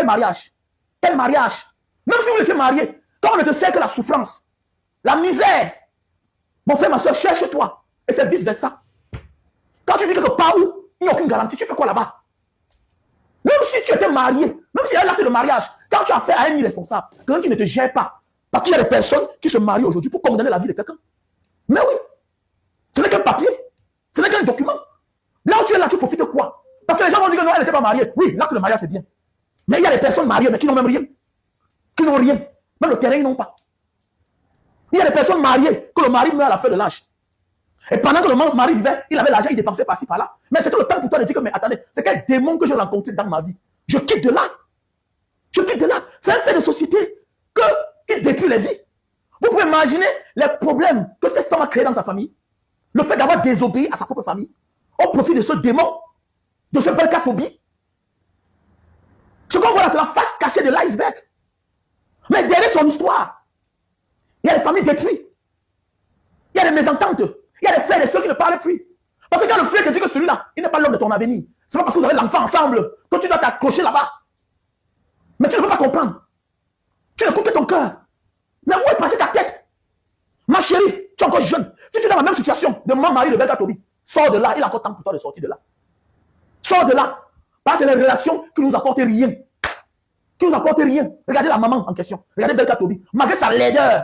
quel mariage? Quel mariage? Même si vous étiez marié, quand on ne te sait que la souffrance, la misère, mon frère, ma soeur, cherche-toi. Et c'est vice-versa. Quand tu vis quelque part où il n'y a aucune garantie, tu fais quoi là-bas? Même si tu étais marié, même si il y a l'acte de mariage, quand tu as fait à un irresponsable, quelqu'un qui ne te gère pas, parce qu'il y a des personnes qui se marient aujourd'hui pour condamner la vie de quelqu'un. Mais oui, ce n'est qu'un papier, ce n'est qu'un document. Là où tu es là, tu profites de quoi? Parce que les gens vont dire que non, elle n'était pas mariée. Oui, l'acte de mariage, c'est bien. Mais il y a des personnes mariées, mais qui n'ont même rien. Qui n'ont rien. Même le terrain, ils n'ont pas. Il y a des personnes mariées, que le mari meurt à la fin de l'âge. Et pendant que le mari vivait, il avait l'argent, il dépensait par-ci, par-là. Mais c'était le temps pour toi de dire que, mais attendez, c'est quel démon que j'ai rencontré dans ma vie? Je quitte de là. Je quitte de là. C'est un fait de société qui détruit les vies. Vous pouvez imaginer les problèmes que cette femme a créés dans sa famille. Le fait d'avoir désobéi à sa propre famille. Au profit de ce démon, de ce Belka Tobi. Ce qu'on voit là, c'est la face cachée de l'iceberg. Mais derrière son histoire, il y a des familles détruites. Il y a des mésententes. Il y a des frères et ceux qui ne parlent plus. Parce que quand le frère te dit que celui-là, il n'est pas l'homme de ton avenir. C'est pas parce que vous avez l'enfant ensemble que tu dois t'accrocher là-bas. Mais tu ne peux pas comprendre. Tu n'écoutes que ton cœur. Mais où est passée ta tête? Ma chérie, tu es encore jeune. Si tu es dans la même situation de mon mari, le Belka Tobi, sors de là. Il a encore temps pour toi de sortir de là. Sors de là. Parce que c'est les relations qui nous apportent rien. Qui nous apportent rien. Regardez la maman en question. Regardez Belka Tobi. Malgré sa laideur.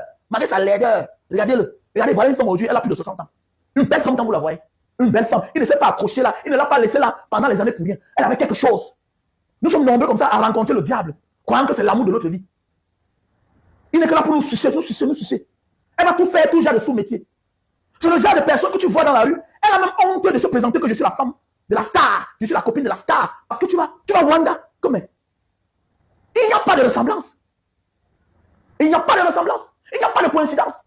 Regardez-le. Regardez, voilà une femme aujourd'hui, elle a plus de 60 ans. Une belle femme quand vous la voyez. Une belle femme. Il ne s'est pas accroché là. Il ne l'a pas laissé là pendant les années pour rien. Elle avait quelque chose. Nous sommes nombreux comme ça à rencontrer le diable, croyant que c'est l'amour de notre vie. Il n'est que là pour nous sucer. Elle va tout faire, tout genre de sous-métier. C'est le genre de personne que tu vois dans la rue. Elle a même honte de se présenter que je suis la femme de la star. Je suis la copine de la star. Parce que tu vas Rwanda. Comment? Il n'y a pas de ressemblance. Il n'y a pas de coïncidence.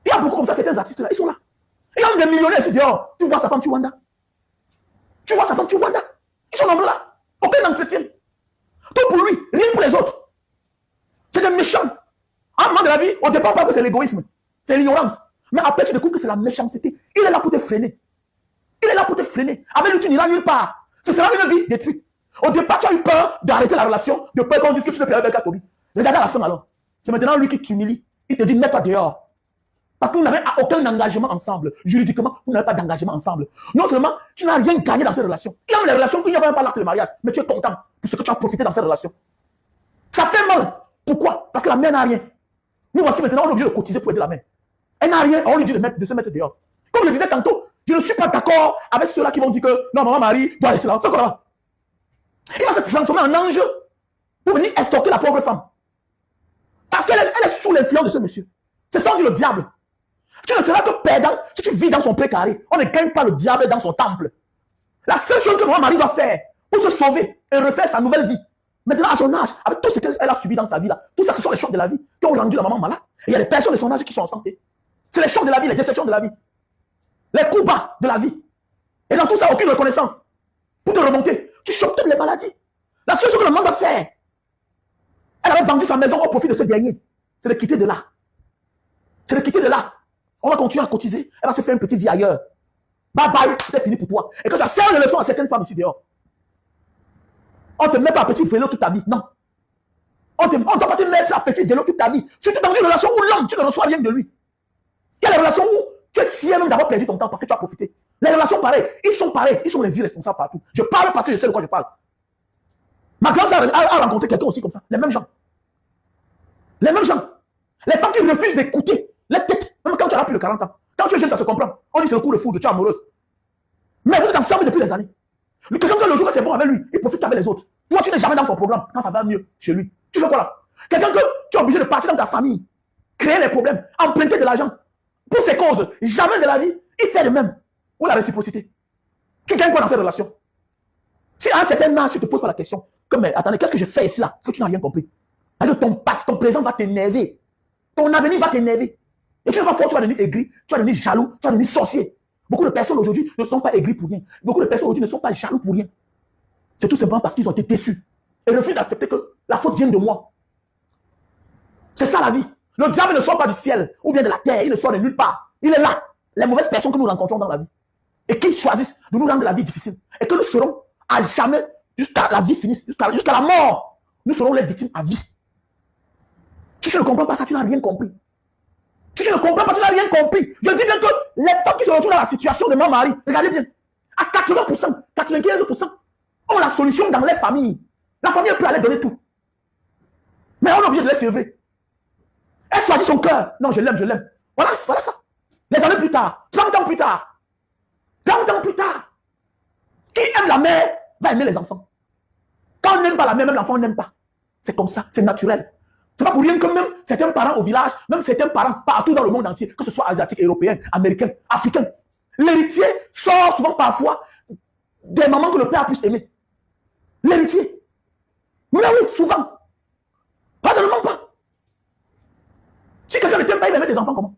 Il y a beaucoup comme ça, certains artistes là, ils sont là. Il y a des millionnaires ici dehors. Tu vois sa femme, tu Rwanda. Ils sont nombreux là. Aucun entretien. Tout pour lui, rien pour les autres. C'est des méchants. En moment de la vie, au départ, on parle que c'est l'égoïsme. C'est l'ignorance. Mais après, tu découvres que c'est la méchanceté. Il est là pour te freiner. Avec lui, tu n'iras nulle part. Ce sera une vie détruite. Au départ, tu as eu peur d'arrêter la relation, de peur qu'on dise que tu ne peux pas avec Belka Tobi. Regarde à la fin alors. C'est maintenant lui qui t'humilie. Il te dit, mets-toi dehors. Parce que vous n'avez aucun engagement ensemble. Juridiquement, vous n'avez pas d'engagement ensemble. Non seulement, tu n'as rien gagné dans cette relation. Il y a des relations qu'il n'y a même pas l'acte de mariage. Mais tu es content pour ce que tu as profité dans cette relation. Ça fait mal. Pourquoi? Parce que la mère n'a rien. Nous voici maintenant, on est obligé de cotiser pour aider la mère. Elle n'a rien, on lui dit de se mettre dehors. Comme je le disais tantôt, je ne suis pas d'accord avec ceux-là qui vont dire que non, maman Marie doit rester là. C'est quoi là? Il va se transformer en ange pour venir estorquer la pauvre femme. Parce qu'elle est sous l'influence de ce monsieur. C'est ça, on dit le diable. Tu ne seras que perdant si tu vis dans son précaré. On ne gagne pas le diable dans son temple. La seule chose que maman Marie doit faire pour se sauver et refaire sa nouvelle vie, maintenant à son âge, avec tout ce qu'elle a subi dans sa vie là, tout ça, ce sont les chocs de la vie qui ont rendu la maman malade. Et il y a des personnes de son âge qui sont en santé. C'est les chocs de la vie, les déceptions de la vie, les coups bas de la vie. Et dans tout ça, aucune reconnaissance. Pour te remonter, tu chopes toutes les maladies. La seule chose que le monde doit faire, elle avait vendu sa maison au profit de ce dernier. C'est de quitter de là. On va continuer à cotiser. Elle va se faire une petite vie ailleurs. Bye bye, c'est fini pour toi. Et que ça sert de leçon à certaines femmes ici dehors. On ne te met pas à petit vélo toute ta vie. Non. On ne doit pas te mettre à petit vélo toute ta vie. Surtout dans une relation où l'homme, tu ne reçois rien de lui. Il y a des relations où tu es fier même d'avoir perdu ton temps parce que tu as profité. Les relations pareilles, ils sont les irresponsables partout. Je parle parce que je sais de quoi je parle. Ma grande sœur a rencontré quelqu'un aussi comme ça. Les mêmes gens. Les femmes qui refusent d'écouter les têtes, même quand tu as plus de 40 ans. Quand tu es jeune, ça se comprend. On dit c'est le coup de foudre, tu es amoureuse. Mais vous êtes ensemble depuis des années. Quelqu'un que le jour que c'est bon avec lui, il profite avec les autres. Toi, tu n'es jamais dans son programme quand ça va mieux chez lui. Tu fais quoi là? Quelqu'un que tu es obligé de partir dans ta famille, créer les problèmes, emprunter de l'argent. Pour ces causes, jamais de la vie, il fait le même. Ou la réciprocité. Tu gagnes quoi dans cette relation? Si à un certain âge, tu ne te poses pas la question, comme, mais attendez, qu'est-ce que je fais ici là? Parce que tu n'as rien compris. Parce que ton présent va t'énerver. Ton avenir va t'énerver. Et tu ne vas pas fort, tu vas devenir aigri, tu vas devenir jaloux, tu vas devenir sorcier. Beaucoup de personnes aujourd'hui ne sont pas aigris pour rien. Beaucoup de personnes aujourd'hui ne sont pas jaloux pour rien. C'est tout simplement parce qu'ils ont été déçus. Et refusent d'accepter que la faute vient de moi. C'est ça la vie. Le diable ne sort pas du ciel ou bien de la terre, il ne sort de nulle part. Il est là. Les mauvaises personnes que nous rencontrons dans la vie. Et qui choisissent de nous rendre la vie difficile. Et que nous serons à jamais, jusqu'à la vie finisse, jusqu'à la mort. nous serons les victimes à vie. Si tu ne comprends pas ça, tu n'as rien compris. Si tu ne comprends pas, tu n'as rien compris. Je dis bien que les femmes qui se retrouvent dans la situation de mon mari, regardez bien, à 80%, 95% ont la solution dans les familles. La famille peut aller donner tout. Mais on est obligé de les sauver. Elle choisit son cœur. Non, je l'aime, je l'aime. Voilà ça. Les années plus tard, 30 ans plus tard, 30 ans plus tard, qui aime la mère va aimer les enfants. Quand on n'aime pas la mère, même l'enfant, on n'aime pas. C'est comme ça, c'est naturel. C'est pas pour rien que même certains parents au village, même certains parents partout dans le monde entier, que ce soit asiatique, européen, américain, africain, l'héritier sort souvent parfois des mamans que le père a plus aimé. L'héritier. Mais oui, souvent. Parce que ça ne manque pas. Si quelqu'un ne t'aime pas, il va aimer tes enfants comment?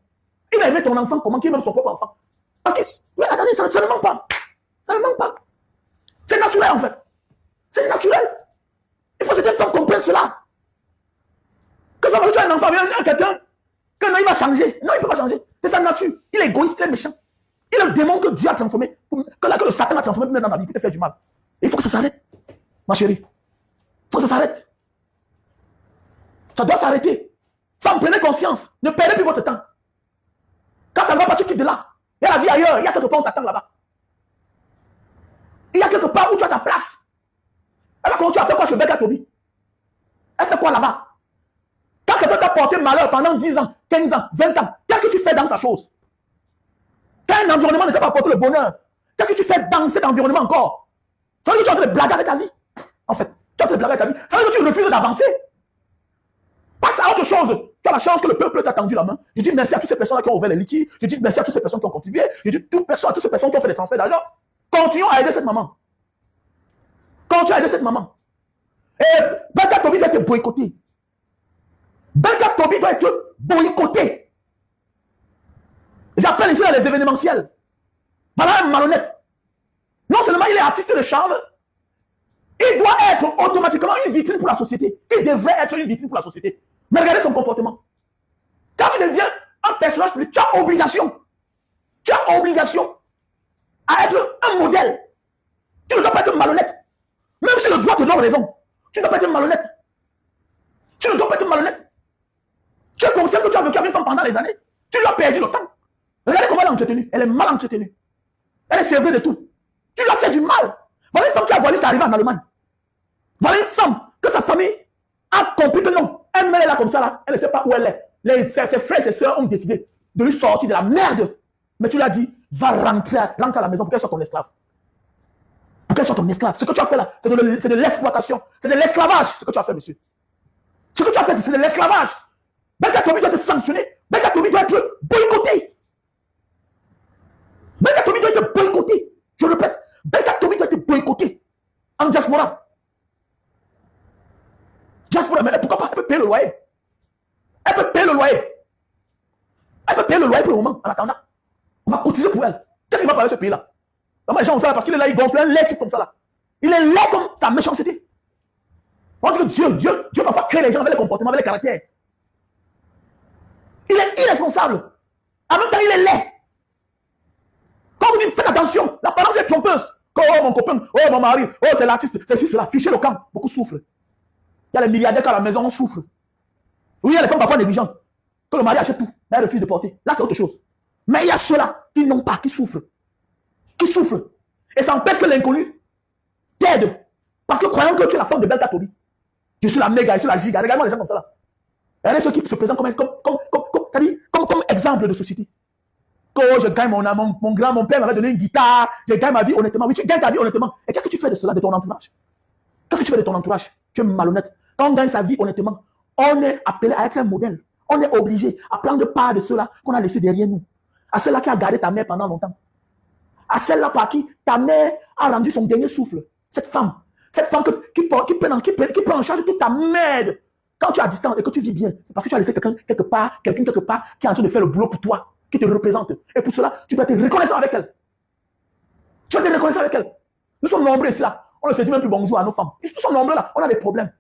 Il va aimer ton enfant comment? Qui aime son propre enfant? Parce que, mais attendez, ça ne manque pas. Ça ne manque pas. C'est naturel en fait. C'est naturel. Il faut que cette femme comprenne cela. Que ça va tu as un enfant, il y a quelqu'un, que non, il va changer. Non, il ne peut pas changer. C'est sa nature. Il est égoïste, il est méchant. Il est le démon que Dieu a transformé, que le Satan a transformé pour mettre dans la vie, pour te faire du mal. Il faut que ça s'arrête, ma chérie. Il faut que ça s'arrête. Ça doit s'arrêter. Femme, prenez conscience. Ne perdez plus votre temps. Quand ça ne va pas, tu quittes de là. Il y a la vie ailleurs. Il y a quelque part où on t'attend là-bas. Il y a quelque part où tu as ta place. Alors, quand tu as fait quoi chez Becca Toby? Elle fait quoi là-bas? Quand quelqu'un t'a porté malheur pendant 10 ans, 15 ans, 20 ans, qu'est-ce que tu fais dans sa chose? Quand un environnement ne t'a pas apporté le bonheur, qu'est-ce que tu fais dans cet environnement encore? Ça veut dire que tu es en train de blaguer avec ta vie. En fait, tu es en train de blaguer avec ta vie. Ça veut dire que tu refuses d'avancer. Passe à autre chose. Tu as la chance que le peuple t'a tendu la main. Je dis merci à toutes ces personnes qui ont ouvert les litiges. Je dis merci à toutes ces personnes qui ont contribué. Je dis à toutes ces personnes qui ont fait des transferts d'argent. Continuons à aider cette maman. Continuons à aider cette maman. Et Becca Toby doit être boycotté. Becca Toby doit être boycotté. J'appelle ici dans les événementiels. Voilà un malhonnête. Non seulement il est artiste de charme, il doit être automatiquement une vitrine pour la société. Il devrait être une vitrine pour la société. Mais regardez son comportement. Quand tu deviens un personnage public, tu as obligation. Tu as obligation à être un modèle. Tu ne dois pas être malhonnête. Même si le droit te donne raison. Tu ne dois pas être malhonnête. Tu ne dois pas être malhonnête. Tu es conscient que tu as vécu avec une femme pendant les années. Tu lui as perdu le temps. Regardez comment elle est entretenue. Elle est mal entretenue. Elle est servée de tout. Tu lui as fait du mal. Voilà une femme qui a voilé, c'est arrivé en Allemagne. Voilà une femme que sa famille a compris que non. Elle est là comme ça, là. Elle ne sait pas où elle est. Ses frères et ses soeurs ont décidé de lui sortir de la merde. Mais tu lui as dit, va rentrer à la maison pour qu'elle soit ton esclave. Pour qu'elle soit ton esclave. Ce que tu as fait là, c'est de l'exploitation. C'est de l'esclavage, ce que tu as fait, monsieur. Ce que tu as fait, c'est de l'esclavage. Becca Toby doit être sanctionné. Becca Toby doit être boycotté. Becca Toby doit être boycotté. Je le répète, Becca Toby doit être boycotté. En diaspora. Diaspora, mais pourquoi pas? Elle peut payer le loyer. Elle peut payer le loyer. Elle peut payer le loyer pour le moment, en attendant. On va cotiser pour elle. Qu'est-ce qu'il va parler ce pays-là? Les gens ont ça là parce qu'il est là, il gonfle un lait type comme ça là. Il est là comme sa méchanceté. On dit que Dieu parfois crée les gens avec les comportements, avec les caractères. Il est irresponsable. En même temps, il est laid. Quand vous dites, faites attention, l'apparence est trompeuse. Oh, mon copain, oh, mon mari, oh, c'est l'artiste, c'est ci, cela. Fichez le camp. Beaucoup souffrent. Il y a les milliardaires qui à la maison, on souffre. Oui, il y a les femmes parfois négligentes. Que le mari achète tout, mais elle refuse de porter. Là, c'est autre chose. Mais il y a ceux-là qui n'ont pas, qui souffrent. Qui souffrent. Et ça empêche que l'inconnu t'aide. Parce que croyant que tu es la femme de Becca Toby, je suis la méga, je suis la giga. Regarde-moi les gens comme ça là. Regardez ceux qui se présentent comme exemple de société. Que je gagne mon père m'avait donné une guitare, je gagne ma vie honnêtement. Oui, tu gagnes ta vie honnêtement. Et qu'est-ce que tu fais de cela, de ton entourage? Qu'est-ce que tu fais de ton entourage? Tu es malhonnête. Quand on gagne sa vie honnêtement, on est appelé à être un modèle. On est obligé à prendre part de ceux-là qu'on a laissé derrière nous. À celle-là qui a gardé ta mère pendant longtemps. À celle-là par qui ta mère a rendu son dernier souffle. Cette femme qui prend en charge toute ta merde. Quand tu es à distance et que tu vis bien, c'est parce que tu as laissé quelqu'un quelque part qui est en train de faire le boulot pour toi, qui te représente. Et pour cela, tu dois être reconnaissant avec elle. Tu dois être reconnaissant avec elle. Nous sommes nombreux ici là. On ne se dit même plus bonjour à nos femmes. Ils sont nombreux là. On a des problèmes.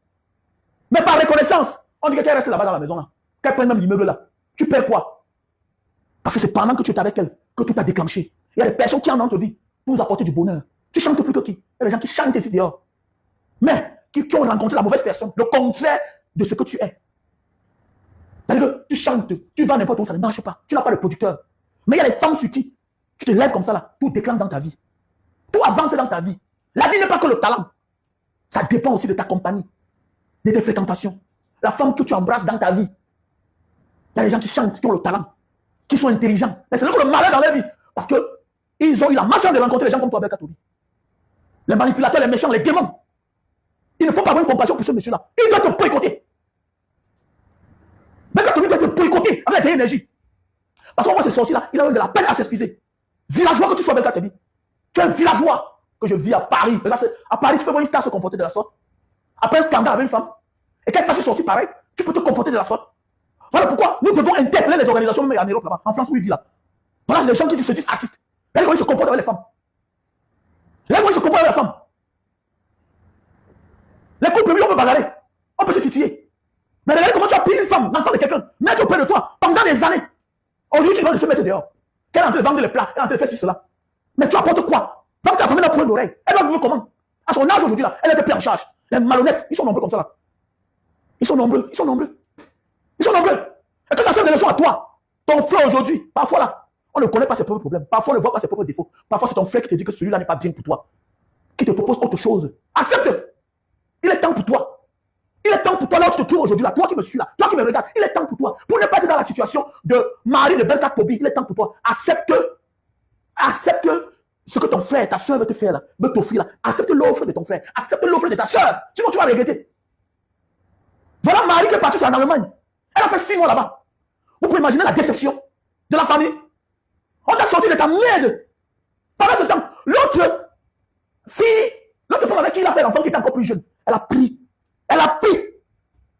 Mais par reconnaissance, on dit qu'elle reste là-bas dans la maison là. Qu'elle prenne même l'immeuble là. Tu perds quoi? Parce que c'est pendant que tu es avec elle que tout a déclenché. Il y a des personnes qui en notre vie pour nous apporter du bonheur. Tu chantes plus que qui? Il y a des gens qui chantent ici dehors. Mais qui ont rencontré la mauvaise personne, le contraire de ce que tu es. C'est-à-dire que tu chantes, tu vas n'importe où, ça ne marche pas. Tu n'as pas le producteur. Mais il y a des femmes sur qui tu te lèves comme ça, là, tout déclenche dans ta vie. Tout avance dans ta vie. La vie n'est pas que le talent. Ça dépend aussi de ta compagnie, de tes fréquentations. La femme que tu embrasses dans ta vie. Il y a des gens qui chantent, qui ont le talent, qui sont intelligents. Mais c'est le malheur dans leur vie. Parce qu'ils ont eu la malchance de rencontrer les gens comme toi, Belkatobi. Les manipulateurs, les méchants, les démons. Il ne faut pas avoir une compassion pour ce monsieur-là. Il doit te boycotter. Belkatobi doit te boycotter avec ta énergie. Parce qu'on voit ces sorties-là, il a eu de la peine à s'excuser. Villageois que tu sois, Belkatobi. Tu es un villageois que je vis à Paris. À Paris, tu peux voir une star se comporter de la sorte. Après un scandale avec une femme, et qu'elle fasse une sortie pareille, tu peux te comporter de la sorte. Voilà pourquoi nous devons interpeller les organisations, même en Europe, là-bas, en France où il vit là. Voilà les gens qui se disent artistes. Regardez comment ils se comportent avec les femmes. Regardez comment ils se comportent avec les femmes. Les couples, on peut bagarrer. On peut se titiller. Mais regardez comment tu as pris une femme, l'enfant de quelqu'un, mettre auprès de toi pendant des années. Aujourd'hui, tu dois se mettre dehors. Qu'elle est en train de vendre les plats, elle est en train de faire ci, cela. Mais tu apportes quoi? Va que ta famille n'a point d'oreille. Elle va vivre comment? À son âge aujourd'hui, là, elle était prise en charge. Les malhonnêtes, ils sont nombreux comme ça là. Ils sont nombreux, ils sont nombreux. Ils sont nombreux. Et que ça serve de leçon à toi. Ton frère aujourd'hui, parfois là, on ne connaît pas ses propres problèmes. Parfois on ne voit pas ses propres défauts. Parfois c'est ton frère qui te dit que celui-là n'est pas bien pour toi. Qui te propose autre chose. Accepte. Il est temps pour toi. Il est temps pour toi là où tu te trouves aujourd'hui là. Toi qui me suis là. Toi qui me regardes. Il est temps pour toi. Pour ne pas être dans la situation de Marie de Belkatobi. Il est temps pour toi. Accepte ce que ton frère, ta soeur veut te faire là. Veut t'offrir là. Accepte l'offre de ton frère. Accepte l'offre de ta soeur. Sinon tu vas regretter. Voilà Marie qui est partie en Allemagne. Elle a fait 6 mois là-bas. Vous pouvez imaginer la déception de la famille. On t'a sorti de ta merde. Pendant ce temps, l'autre fille, l'autre femme avec qui il a fait l'enfant qui était encore plus jeune, elle a pris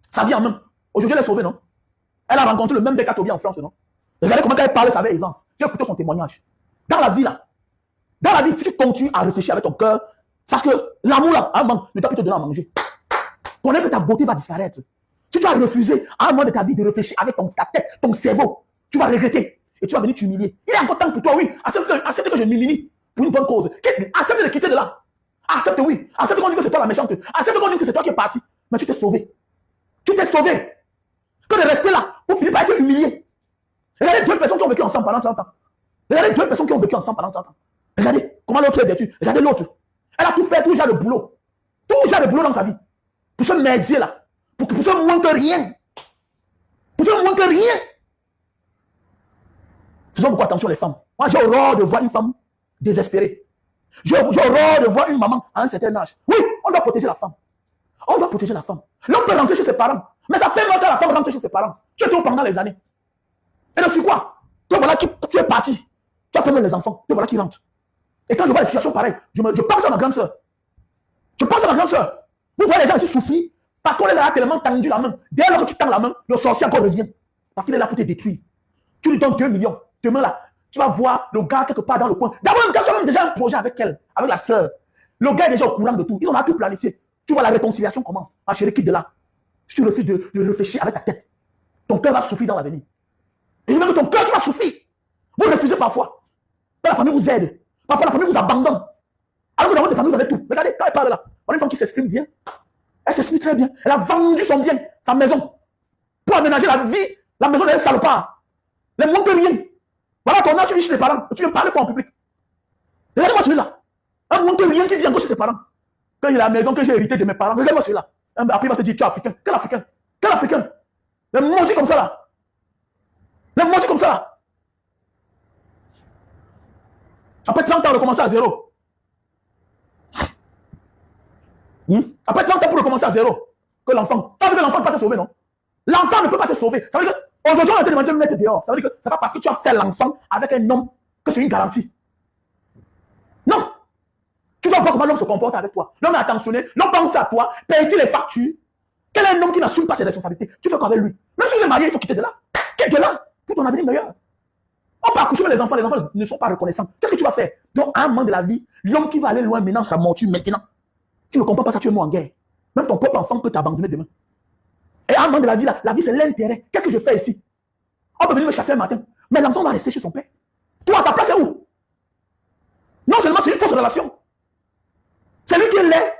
sa vie en main. Aujourd'hui, elle est sauvée, non? Elle a rencontré le même Belkatobi en France, non? Regardez comment elle parle, ça avec aisance. J'ai écouté son témoignage. Dans la vie, là, tu continues à réfléchir avec ton cœur. Sache que l'amour, là, à un moment, ne doit plus te donner à manger. Connais que ta beauté va disparaître. Si tu as refusé à un moment de ta vie de réfléchir avec ta tête, ton cerveau, tu vas regretter et tu vas venir t'humilier. Il est encore temps pour toi, oui. Accepte que je m'humilie pour une bonne cause. Accepte de quitter de là. Accepte, oui. Accepte qu'on dise que c'est toi la méchante. Accepte qu'on dise que c'est toi qui es parti. Mais tu t'es sauvé. Tu t'es sauvé. Que de rester là pour finir par être humilié. Regardez 2 personnes qui ont vécu ensemble pendant 30 ans. Regardez 2 personnes qui ont vécu ensemble pendant 30 ans. Regardez comment l'autre est vertu. Regardez l'autre. Elle a tout fait, tout genre de boulot. Tout genre de boulot dans sa vie. Pour se merdier là. Pour se moins que rien. Pour se moins que rien. Faisons beaucoup attention les femmes. Moi j'ai horreur de voir une femme désespérée. J'ai horreur de voir une maman à un certain âge. Oui, on doit protéger la femme. On doit protéger la femme. L'homme peut rentrer chez ses parents. Mais ça fait longtemps que la femme rentre chez ses parents. Tu es tout pendant les années. Et donc c'est quoi? Toi voilà qui tu es parti. Tu as fait même les enfants. Toi voilà qui rentre. Et quand je vois les situations pareilles, je pense à ma grande soeur. Je pense à ma grande soeur. Vous voyez les gens ici souffrir parce qu'on les a tellement tendu la main. Dès lors que tu tends la main, le sorcier encore revient. Parce qu'il est là pour te détruire. Tu lui donnes 2 millions. Demain là, tu vas voir le gars quelque part dans le coin. D'abord, tu as même déjà un projet avec elle, avec la sœur. Le gars est déjà au courant de tout. Ils ont tout planifié. Tu vois la réconciliation commence. Ma chérie, quitte de là. Si tu refuses de réfléchir avec ta tête, ton cœur va souffrir dans l'avenir. Et même ton cœur, tu vas souffrir. Vous refusez parfois. Quand la famille vous aide. Parfois, la famille vous abandonne. Alors que dans votre famille, vous avez tout. Regardez, quand elle parle là, on a une femme qui s'exprime bien. Elle s'exprime très bien. Elle a vendu son bien, sa maison, pour aménager la vie, la maison d'un salopard. Les moins que rien. Voilà ton âge, tu vis chez tes parents. Tu viens parler fort en public. Regardez-moi celui-là. Un moins que rien qui vient chez ses parents. Quand il a la maison que j'ai héritée de mes parents, regardez-moi celui-là. Après, il va se dire, tu es africain. Quel africain? Quel africain? Les maudits comme ça là. Les maudits comme ça là. Après 30 ans, on recommence à zéro. Après 30 ans pour recommencer à zéro. Que l'enfant. Ça veut dire que l'enfant ne peut pas te sauver, non? L'enfant ne peut pas te sauver. Ça veut dire qu'aujourd'hui, on a demandé de me mettre dehors. Ça veut dire que c'est pas parce que tu as fait l'enfant avec un homme que c'est une garantie. Non. Tu dois voir comment l'homme se comporte avec toi. L'homme est attentionné, l'homme pense à toi, paye les factures. Quel est un homme qui n'assume pas ses responsabilités? Tu fais quoi avec lui? Même si vous êtes marié, il faut quitter de là. Quitte de là pour ton avenir meilleur. On peut accoucher les enfants ne sont pas reconnaissants. Qu'est-ce que tu vas faire? Donc, à un moment de la vie, l'homme qui va aller loin maintenant, ça monture maintenant. Tu ne comprends pas ça, tu es mort en guerre. Même ton propre enfant peut t'abandonner demain. Et à un moment de la vie, c'est l'intérêt. Qu'est-ce que je fais ici? On peut venir me chasser un matin, mais l'enfant va rester chez son père. Toi, ta place est où? Non seulement c'est une fausse relation. C'est lui qui est laid,